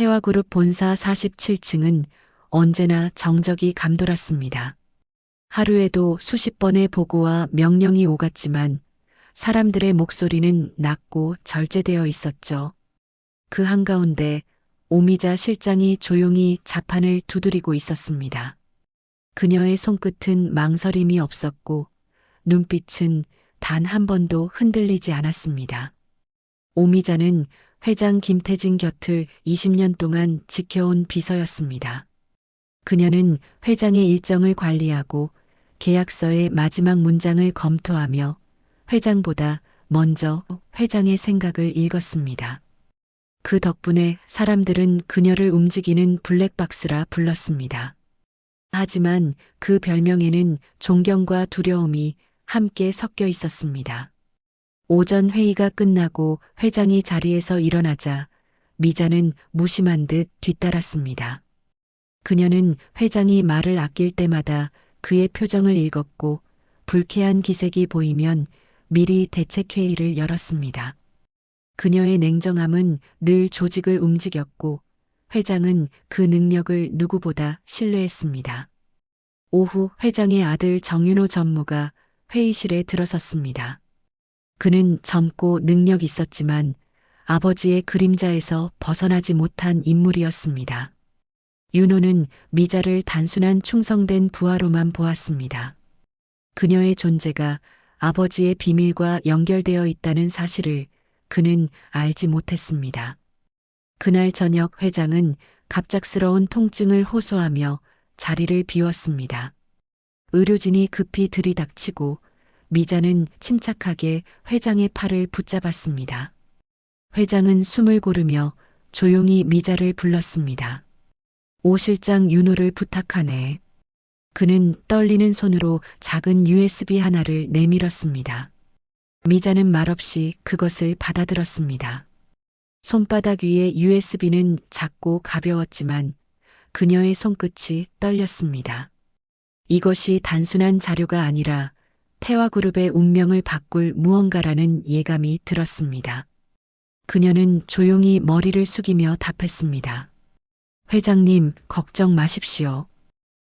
태화그룹 본사 47층은 언제나 정적이 감돌았습니다. 하루에도 수십 번의 보고와 명령이 오갔지만 사람들의 목소리는 낮고 절제되어 있었죠. 그 한가운데 오미자 실장이 조용히 자판을 두드리고 있었습니다. 그녀의 손끝은 망설임이 없었고 눈빛은 단 한 번도 흔들리지 않았습니다. 오미자는 회장 김태진 곁을 20년 동안 지켜온 비서였습니다. 그녀는 회장의 일정을 관리하고 계약서의 마지막 문장을 검토하며 회장보다 먼저 회장의 생각을 읽었습니다. 그 덕분에 사람들은 그녀를 움직이는 블랙박스라 불렀습니다. 하지만 그 별명에는 존경과 두려움이 함께 섞여 있었습니다. 오전 회의가 끝나고 회장이 자리에서 일어나자 미자는 무심한 듯 뒤따랐습니다. 그녀는 회장이 말을 아낄 때마다 그의 표정을 읽었고 불쾌한 기색이 보이면 미리 대책회의를 열었습니다. 그녀의 냉정함은 늘 조직을 움직였고 회장은 그 능력을 누구보다 신뢰했습니다. 오후 회장의 아들 정윤호 전무가 회의실에 들어섰습니다. 그는 젊고 능력 있었지만 아버지의 그림자에서 벗어나지 못한 인물이었습니다. 윤호는 미자를 단순한 충성된 부하로만 보았습니다. 그녀의 존재가 아버지의 비밀과 연결되어 있다는 사실을 그는 알지 못했습니다. 그날 저녁 회장은 갑작스러운 통증을 호소하며 자리를 비웠습니다. 의료진이 급히 들이닥치고 미자는 침착하게 회장의 팔을 붙잡았습니다. 회장은 숨을 고르며 조용히 미자를 불렀습니다. 오 실장 윤호를 부탁하네. 그는 떨리는 손으로 작은 USB 하나를 내밀었습니다. 미자는 말없이 그것을 받아들었습니다. 손바닥 위에 USB는 작고 가벼웠지만 그녀의 손끝이 떨렸습니다. 이것이 단순한 자료가 아니라 태화그룹의 운명을 바꿀 무언가라는 예감이 들었습니다. 그녀는 조용히 머리를 숙이며 답했습니다. 회장님, 걱정 마십시오.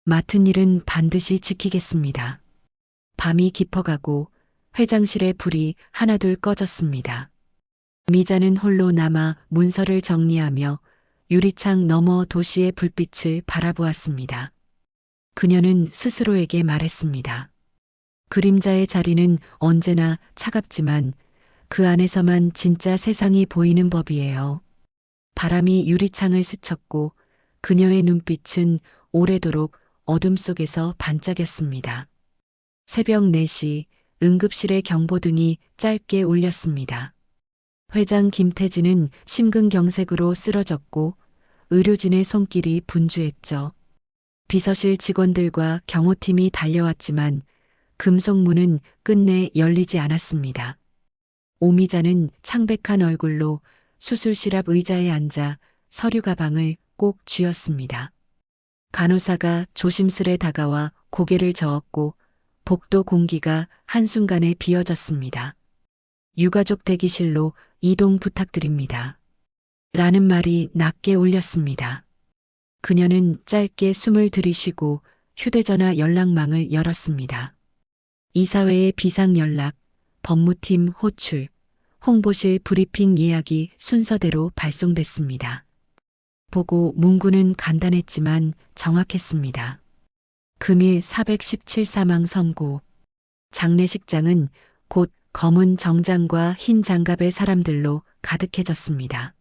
맡은 일은 반드시 지키겠습니다. 밤이 깊어가고 회장실의 불이 하나둘 꺼졌습니다. 미자는 홀로 남아 문서를 정리하며 유리창 너머 도시의 불빛을 바라보았습니다. 그녀는 스스로에게 말했습니다. 그림자의 자리는 언제나 차갑지만 그 안에서만 진짜 세상이 보이는 법이에요. 바람이 유리창을 스쳤고 그녀의 눈빛은 오래도록 어둠 속에서 반짝였습니다. 새벽 4시 응급실의 경보등이 짧게 울렸습니다. 회장 김태진은 심근경색으로 쓰러졌고 의료진의 손길이 분주했죠. 비서실 직원들과 경호팀이 달려왔지만 금속문은 끝내 열리지 않았습니다. 오미자는 창백한 얼굴로 수술실 앞 의자에 앉아 서류 가방을 꼭 쥐었습니다. 간호사가 조심스레 다가와 고개를 저었고 복도 공기가 한순간에 비어졌습니다. 유가족 대기실로 이동 부탁드립니다. 라는 말이 낮게 울렸습니다. 그녀는 짧게 숨을 들이쉬고 휴대전화 연락망을 열었습니다. 이사회의 비상연락, 법무팀 호출, 홍보실 브리핑 예약이 순서대로 발송됐습니다. 보고 문구는 간단했지만 정확했습니다. 금일 417 사망 선고. 장례식장은 곧 검은 정장과 흰 장갑의 사람들로 가득해졌습니다.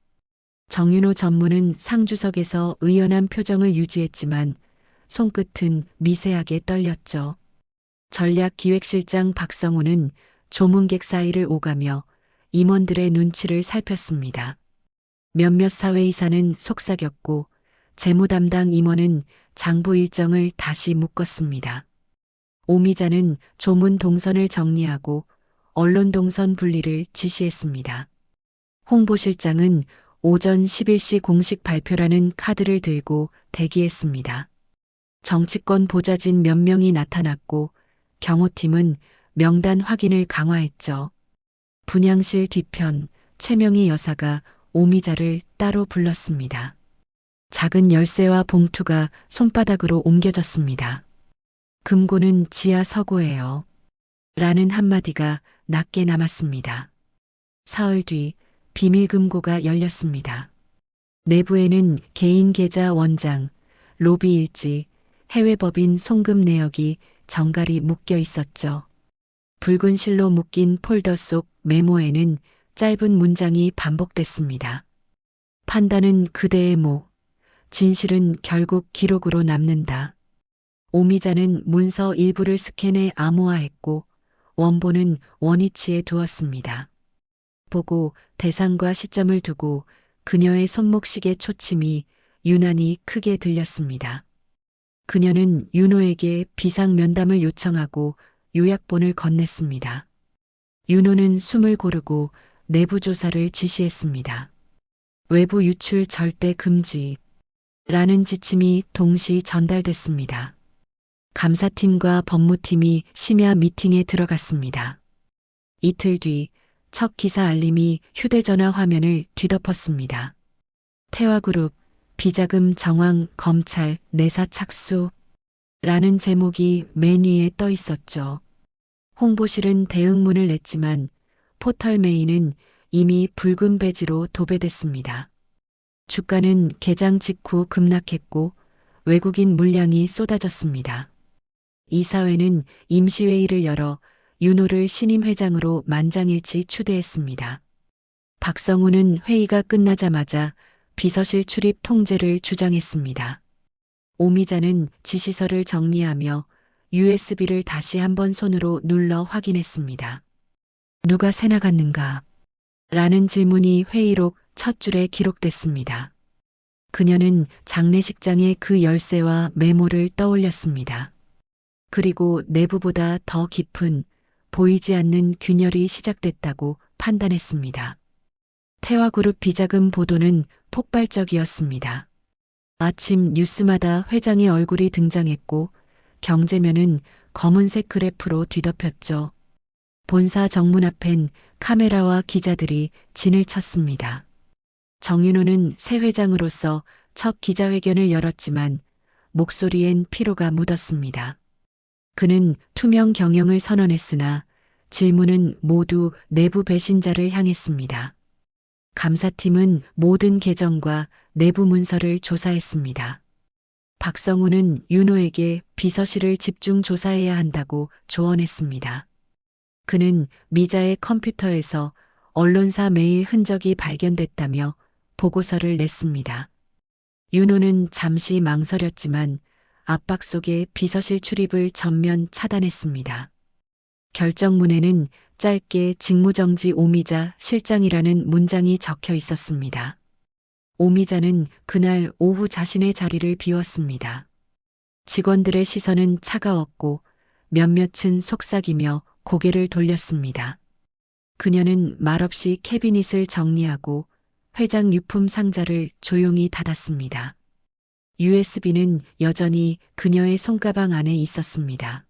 정윤호 전무는 상주석에서 의연한 표정을 유지했지만 손끝은 미세하게 떨렸죠. 전략기획실장 박성우는 조문객 사이를 오가며 임원들의 눈치를 살폈습니다. 몇몇 사회이사는 속삭였고 재무담당 임원은 장부 일정을 다시 묶었습니다. 오미자는 조문 동선을 정리하고 언론 동선 분리를 지시했습니다. 홍보실장은 오전 11시 공식 발표라는 카드를 들고 대기했습니다. 정치권 보좌진 몇 명이 나타났고 경호팀은 명단 확인을 강화했죠. 분향실 뒤편 최명희 여사가 오미자를 따로 불렀습니다. 작은 열쇠와 봉투가 손바닥으로 옮겨졌습니다. 금고는 지하 서고예요. 라는 한마디가 낮게 남았습니다. 사흘 뒤 비밀 금고가 열렸습니다. 내부에는 개인 계좌 원장, 로비 일지, 해외 법인 송금 내역이 정갈이 묶여 있었죠. 붉은 실로 묶인 폴더 속 메모에는 짧은 문장이 반복됐습니다. 판단은 그대의 목, 진실은 결국 기록으로 남는다. 오미자는 문서 일부를 스캔해 암호화했고 원본은 원위치에 두었습니다. 보고 대상과 시점을 두고 그녀의 손목시계 초침이 유난히 크게 들렸습니다. 그녀는 윤호에게 비상 면담을 요청하고 요약본을 건넸습니다. 윤호는 숨을 고르고 내부 조사를 지시했습니다. 외부 유출 절대 금지 라는 지침이 동시 전달됐습니다. 감사팀과 법무팀이 심야 미팅에 들어갔습니다. 이틀 뒤 첫 기사 알림이 휴대전화 화면을 뒤덮었습니다. 태화그룹 비자금 정황 검찰 내사 착수 라는 제목이 맨 위에 떠 있었죠. 홍보실은 대응문을 냈지만 포털 메인은 이미 붉은 배지로 도배됐습니다. 주가는 개장 직후 급락했고 외국인 물량이 쏟아졌습니다. 이사회는 임시회의를 열어 윤호를 신임 회장으로 만장일치 추대했습니다. 박성우는 회의가 끝나자마자 비서실 출입 통제를 주장했습니다. 오미자는 지시서를 정리하며 USB를 다시 한번 손으로 눌러 확인했습니다. 누가 새 나갔는가? 라는 질문이 회의록 첫 줄에 기록됐습니다. 그녀는 장례식장의 그 열쇠와 메모를 떠올렸습니다. 그리고 내부보다 더 깊은 보이지 않는 균열이 시작됐다고 판단했습니다. 태화그룹 비자금 보도는 폭발적이었습니다. 아침 뉴스마다 회장의 얼굴이 등장했고 경제면은 검은색 그래프로 뒤덮였죠. 본사 정문 앞엔 카메라와 기자들이 진을 쳤습니다. 정윤호는 새 회장으로서 첫 기자회견을 열었지만 목소리엔 피로가 묻었습니다. 그는 투명 경영을 선언했으나 질문은 모두 내부 배신자를 향했습니다. 감사팀은 모든 계정과 내부 문서를 조사했습니다. 박성우는 윤호에게 비서실을 집중 조사해야 한다고 조언했습니다. 그는 미자의 컴퓨터에서 언론사 메일 흔적이 발견됐다며 보고서를 냈습니다. 윤호는 잠시 망설였지만 압박 속에 비서실 출입을 전면 차단했습니다. 결정문에는 짧게 직무정지 오미자 실장이라는 문장이 적혀 있었습니다. 오미자는 그날 오후 자신의 자리를 비웠습니다. 직원들의 시선은 차가웠고 몇몇은 속삭이며 고개를 돌렸습니다. 그녀는 말없이 캐비닛을 정리하고 회장 유품 상자를 조용히 닫았습니다. USB는 여전히 그녀의 손가방 안에 있었습니다.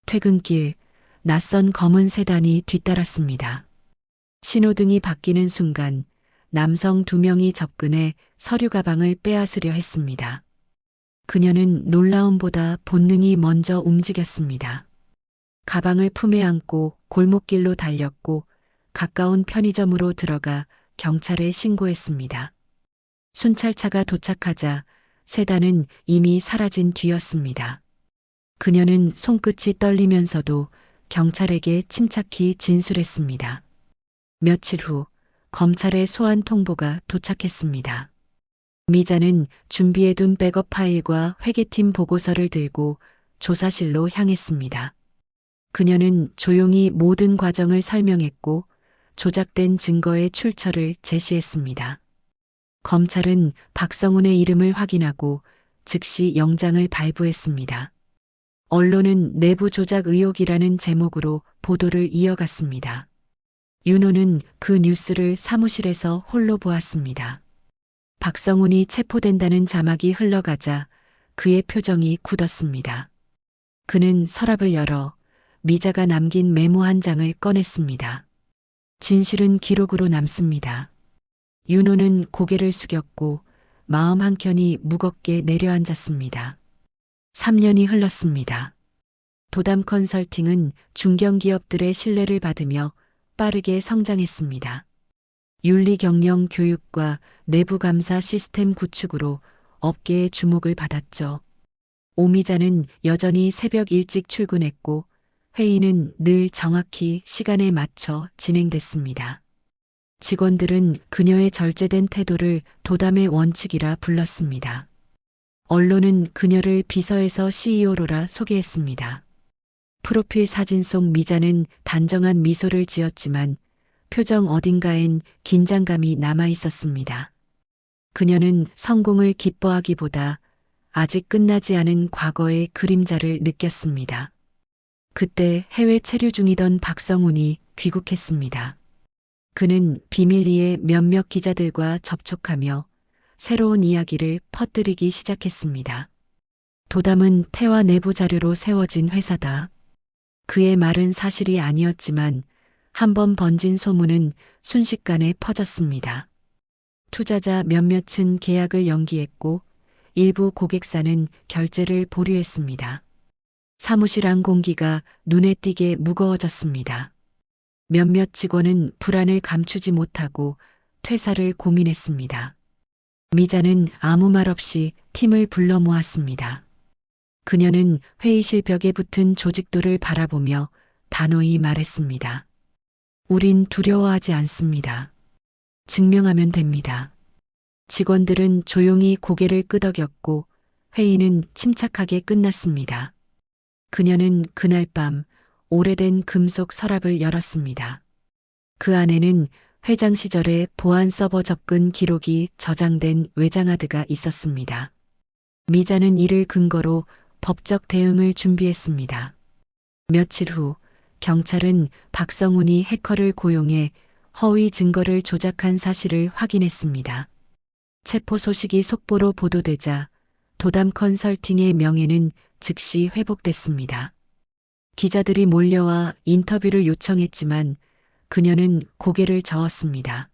퇴근길, 낯선 검은 세단이 뒤따랐습니다. 신호등이 바뀌는 순간 남성 2명이 접근해 서류 가방을 빼앗으려 했습니다. 그녀는 놀라움보다 본능이 먼저 움직였습니다. 가방을 품에 안고 골목길로 달렸고 가까운 편의점으로 들어가 경찰에 신고했습니다. 순찰차가 도착하자 세단은 이미 사라진 뒤였습니다. 그녀는 손끝이 떨리면서도 경찰에게 침착히 진술했습니다. 며칠 후 검찰의 소환 통보가 도착했습니다. 미자는 준비해둔 백업 파일과 회계팀 보고서를 들고 조사실로 향했습니다. 그녀는 조용히 모든 과정을 설명했고 조작된 증거의 출처를 제시했습니다. 검찰은 박성훈의 이름을 확인하고 즉시 영장을 발부했습니다. 언론은 내부 조작 의혹이라는 제목으로 보도를 이어갔습니다. 윤호는 그 뉴스를 사무실에서 홀로 보았습니다. 박성훈이 체포된다는 자막이 흘러가자 그의 표정이 굳었습니다. 그는 서랍을 열어 미자가 남긴 메모 한 장을 꺼냈습니다. 진실은 기록으로 남습니다. 윤호는 고개를 숙였고 마음 한켠이 무겁게 내려앉았습니다. 3년이 흘렀습니다. 도담 컨설팅은 중견기업들의 신뢰를 받으며 빠르게 성장했습니다. 윤리 경영 교육과 내부 감사 시스템 구축으로 업계의 주목을 받았죠. 오미자는 여전히 새벽 일찍 출근했고 회의는 늘 정확히 시간에 맞춰 진행됐습니다. 직원들은 그녀의 절제된 태도를 도담의 원칙이라 불렀습니다. 언론은 그녀를 비서에서 CEO로라 소개했습니다. 프로필 사진 속 미자는 단정한 미소를 지었지만 표정 어딘가엔 긴장감이 남아 있었습니다. 그녀는 성공을 기뻐하기보다 아직 끝나지 않은 과거의 그림자를 느꼈습니다. 그때 해외 체류 중이던 박성훈이 귀국했습니다. 그는 비밀리에 몇몇 기자들과 접촉하며 새로운 이야기를 퍼뜨리기 시작했습니다. 도담은 태화 내부 자료로 세워진 회사다. 그의 말은 사실이 아니었지만 한번 번진 소문은 순식간에 퍼졌습니다. 투자자 몇몇은 계약을 연기했고 일부 고객사는 결제를 보류했습니다. 사무실 안 공기가 눈에 띄게 무거워졌습니다. 몇몇 직원은 불안을 감추지 못하고 퇴사를 고민했습니다. 미자는 아무 말 없이 팀을 불러 모았습니다. 그녀는 회의실 벽에 붙은 조직도를 바라보며 단호히 말했습니다. 우린 두려워하지 않습니다. 증명하면 됩니다. 직원들은 조용히 고개를 끄덕였고 회의는 침착하게 끝났습니다. 그녀는 그날 밤 오래된 금속 서랍을 열었습니다. 그 안에는 회장 시절의 보안 서버 접근 기록이 저장된 외장하드가 있었습니다. 미자는 이를 근거로 법적 대응을 준비했습니다. 며칠 후 경찰은 박성훈이 해커를 고용해 허위 증거를 조작한 사실을 확인했습니다. 체포 소식이 속보로 보도되자 도담 컨설팅의 명예는 즉시 회복됐습니다. 기자들이 몰려와 인터뷰를 요청했지만 그녀는 고개를 저었습니다.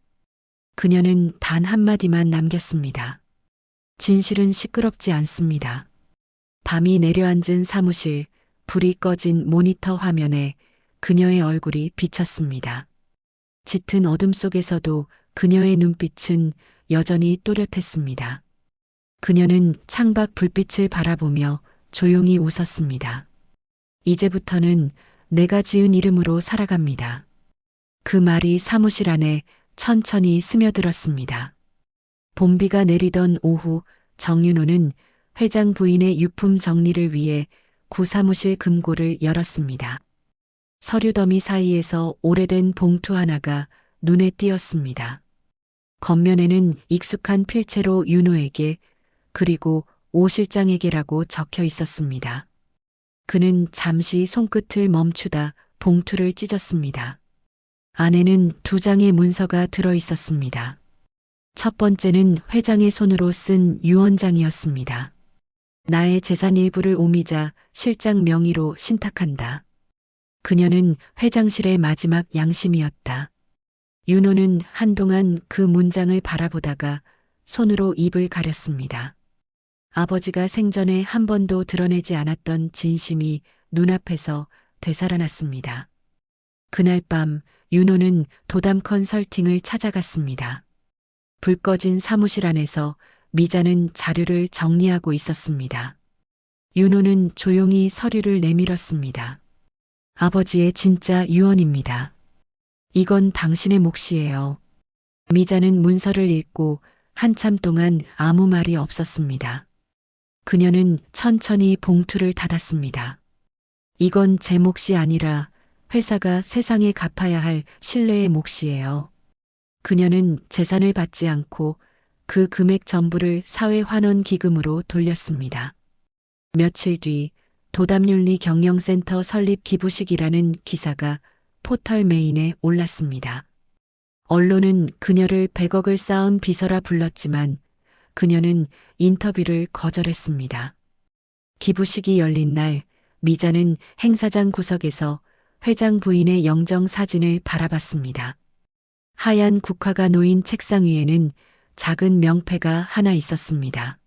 그녀는 단 한마디만 남겼습니다. 진실은 시끄럽지 않습니다. 밤이 내려앉은 사무실, 불이 꺼진 모니터 화면에 그녀의 얼굴이 비쳤습니다. 짙은 어둠 속에서도 그녀의 눈빛은 여전히 또렷했습니다. 그녀는 창밖 불빛을 바라보며 조용히 웃었습니다. 이제부터는 내가 지은 이름으로 살아갑니다. 그 말이 사무실 안에 천천히 스며들었습니다. 봄비가 내리던 오후 정윤호는 회장 부인의 유품 정리를 위해 구사무실 금고를 열었습니다. 서류 더미 사이에서 오래된 봉투 하나가 눈에 띄었습니다. 겉면에는 익숙한 필체로 윤호에게 그리고 오 실장에게라고 적혀 있었습니다. 그는 잠시 손끝을 멈추다 봉투를 찢었습니다. 안에는 2장의 문서가 들어 있었습니다. 첫 번째는 회장의 손으로 쓴 유언장이었습니다. 나의 재산 일부를 오미자 실장 명의로 신탁한다. 그녀는 회장실의 마지막 양심이었다. 윤호는 한동안 그 문장을 바라보다가 손으로 입을 가렸습니다. 아버지가 생전에 한 번도 드러내지 않았던 진심이 눈앞에서 되살아났습니다. 그날 밤 윤호는 도담 컨설팅을 찾아갔습니다. 불 꺼진 사무실 안에서 미자는 자료를 정리하고 있었습니다. 윤호는 조용히 서류를 내밀었습니다. 아버지의 진짜 유언입니다. 이건 당신의 몫이에요. 미자는 문서를 읽고 한참 동안 아무 말이 없었습니다. 그녀는 천천히 봉투를 닫았습니다. 이건 제 몫이 아니라 회사가 세상에 갚아야 할 신뢰의 몫이에요. 그녀는 재산을 받지 않고 그 금액 전부를 사회환원 기금으로 돌렸습니다. 며칠 뒤 도담윤리 경영센터 설립 기부식이라는 기사가 포털 메인에 올랐습니다. 언론은 그녀를 100억을 쌓은 비서라 불렀지만 그녀는 인터뷰를 거절했습니다. 기부식이 열린 날 미자는 행사장 구석에서 회장 부인의 영정 사진을 바라봤습니다. 하얀 국화가 놓인 책상 위에는 작은 명패가 하나 있었습니다.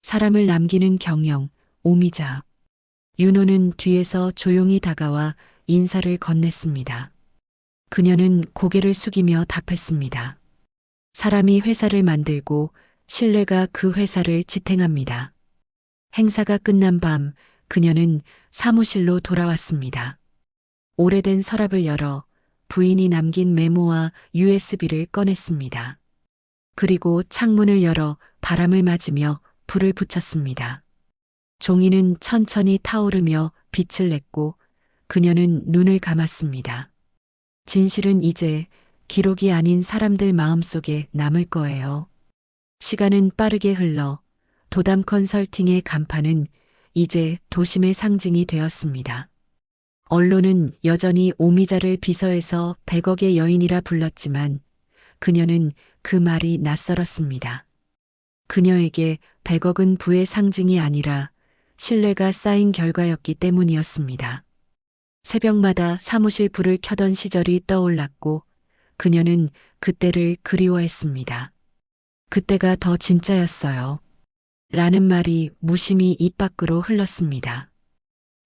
사람을 남기는 경영, 오미자. 윤호는 뒤에서 조용히 다가와 인사를 건넸습니다. 그녀는 고개를 숙이며 답했습니다. 사람이 회사를 만들고 신뢰가 그 회사를 지탱합니다. 행사가 끝난 밤 그녀는 사무실로 돌아왔습니다. 오래된 서랍을 열어 부인이 남긴 메모와 USB를 꺼냈습니다. 그리고 창문을 열어 바람을 맞으며 불을 붙였습니다. 종이는 천천히 타오르며 빛을 냈고 그녀는 눈을 감았습니다. 진실은 이제 기록이 아닌 사람들 마음속에 남을 거예요. 시간은 빠르게 흘러 도담 컨설팅의 간판은 이제 도심의 상징이 되었습니다. 언론은 여전히 오미자를 비서에서 100억의 여인이라 불렀지만 그녀는 그 말이 낯설었습니다. 그녀에게 100억은 부의 상징이 아니라 신뢰가 쌓인 결과였기 때문이었습니다. 새벽마다 사무실 불을 켜던 시절이 떠올랐고 그녀는 그때를 그리워했습니다. 그때가 더 진짜였어요. 라는 말이 무심히 입 밖으로 흘렀습니다.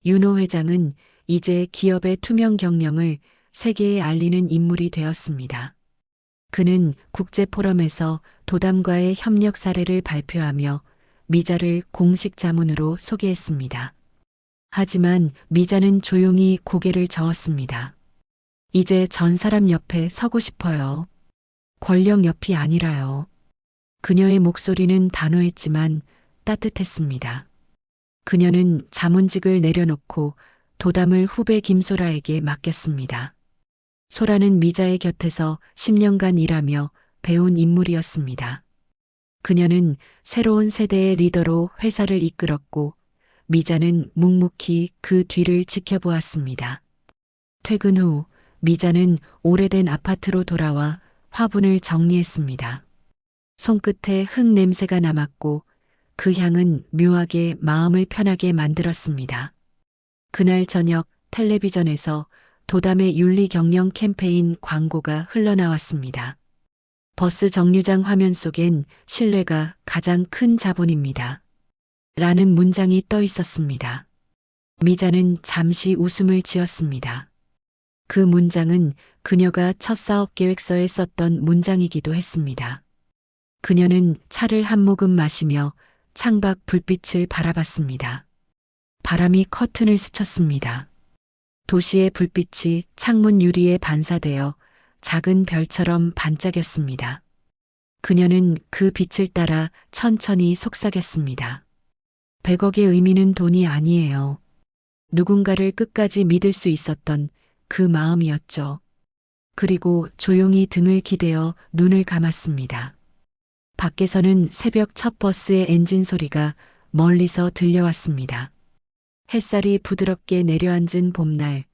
윤호 회장은 이제 기업의 투명 경영을 세계에 알리는 인물이 되었습니다. 그는 국제 포럼에서 도담과의 협력 사례를 발표하며 미자를 공식 자문으로 소개했습니다. 하지만 미자는 조용히 고개를 저었습니다. 이제 전 사람 옆에 서고 싶어요. 권력 옆이 아니라요. 그녀의 목소리는 단호했지만 따뜻했습니다. 그녀는 자문직을 내려놓고 도담을 후배 김소라에게 맡겼습니다. 소라는 미자의 곁에서 10년간 일하며 배운 인물이었습니다. 그녀는 새로운 세대의 리더로 회사를 이끌었고 미자는 묵묵히 그 뒤를 지켜보았습니다. 퇴근 후 미자는 오래된 아파트로 돌아와 화분을 정리했습니다. 손끝에 흙 냄새가 남았고 그 향은 묘하게 마음을 편하게 만들었습니다. 그날 저녁 텔레비전에서 도담의 윤리 경영 캠페인 광고가 흘러나왔습니다. 버스 정류장 화면 속엔 신뢰가 가장 큰 자본입니다. 라는 문장이 떠 있었습니다. 미자는 잠시 웃음을 지었습니다. 그 문장은 그녀가 첫 사업 계획서에 썼던 문장이기도 했습니다. 그녀는 차를 한 모금 마시며 창밖 불빛을 바라봤습니다. 바람이 커튼을 스쳤습니다. 도시의 불빛이 창문 유리에 반사되어 작은 별처럼 반짝였습니다. 그녀는 그 빛을 따라 천천히 속삭였습니다. 100억의 의미는 돈이 아니에요. 누군가를 끝까지 믿을 수 있었던 그 마음이었죠. 그리고 조용히 등을 기대어 눈을 감았습니다. 밖에서는 새벽 첫 버스의 엔진 소리가 멀리서 들려왔습니다. 햇살이 부드럽게 내려앉은 봄날,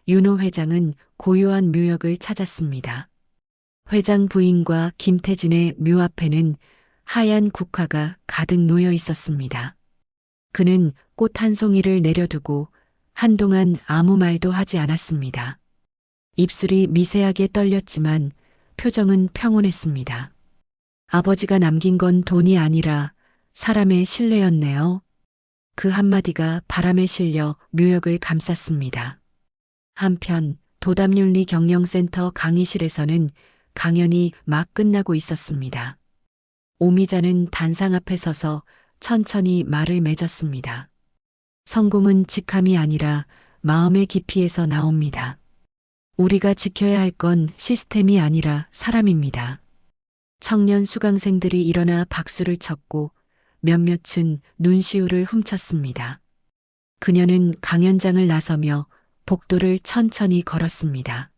윤호 회장은 고요한 묘역을 찾았습니다. 회장 부인과 김태진의 묘 앞에는 하얀 국화가 가득 놓여 있었습니다. 그는 꽃 한 송이를 내려두고 한동안 아무 말도 하지 않았습니다. 입술이 미세하게 떨렸지만 표정은 평온했습니다. 아버지가 남긴 건 돈이 아니라 사람의 신뢰였네요. 그 한마디가 바람에 실려 묘역을 감쌌습니다. 한편 도담윤리 경영센터 강의실에서는 강연이 막 끝나고 있었습니다. 오미자는 단상 앞에 서서 천천히 말을 맺었습니다. 성공은 직함이 아니라 마음의 깊이에서 나옵니다. 우리가 지켜야 할 건 시스템이 아니라 사람입니다. 청년 수강생들이 일어나 박수를 쳤고 몇몇은 눈시울을 훔쳤습니다. 그녀는 강연장을 나서며 복도를 천천히 걸었습니다.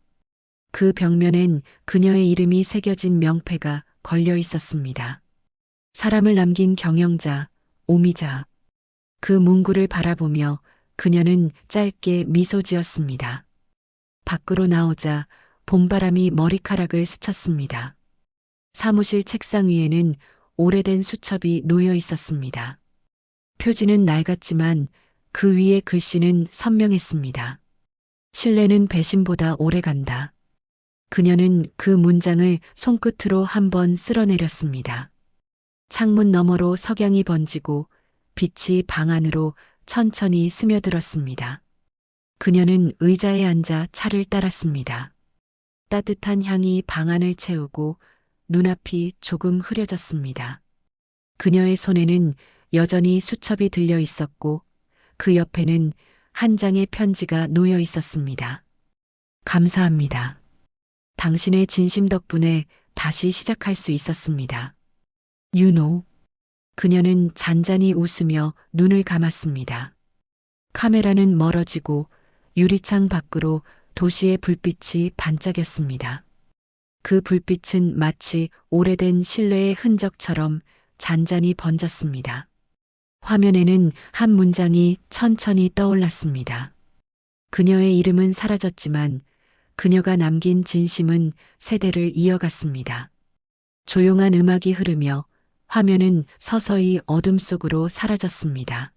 그 벽면엔 그녀의 이름이 새겨진 명패가 걸려 있었습니다. 사람을 남긴 경영자, 오미자. 그 문구를 바라보며 그녀는 짧게 미소 지었습니다. 밖으로 나오자 봄바람이 머리카락을 스쳤습니다. 사무실 책상 위에는 오래된 수첩이 놓여 있었습니다. 표지는 낡았지만 그 위의 글씨는 선명했습니다. 신뢰는 배신보다 오래간다. 그녀는 그 문장을 손끝으로 한번 쓸어내렸습니다. 창문 너머로 석양이 번지고 빛이 방 안으로 천천히 스며들었습니다. 그녀는 의자에 앉아 차를 따랐습니다. 따뜻한 향이 방 안을 채우고 눈앞이 조금 흐려졌습니다. 그녀의 손에는 여전히 수첩이 들려 있었고 그 옆에는 한 장의 편지가 놓여 있었습니다. 감사합니다. 당신의 진심 덕분에 다시 시작할 수 있었습니다. 윤호. 그녀는 잔잔히 웃으며 눈을 감았습니다. 카메라는 멀어지고 유리창 밖으로 도시의 불빛이 반짝였습니다. 그 불빛은 마치 오래된 신뢰의 흔적처럼 잔잔히 번졌습니다. 화면에는 한 문장이 천천히 떠올랐습니다. 그녀의 이름은 사라졌지만 그녀가 남긴 진심은 세대를 이어갔습니다. 조용한 음악이 흐르며 화면은 서서히 어둠 속으로 사라졌습니다.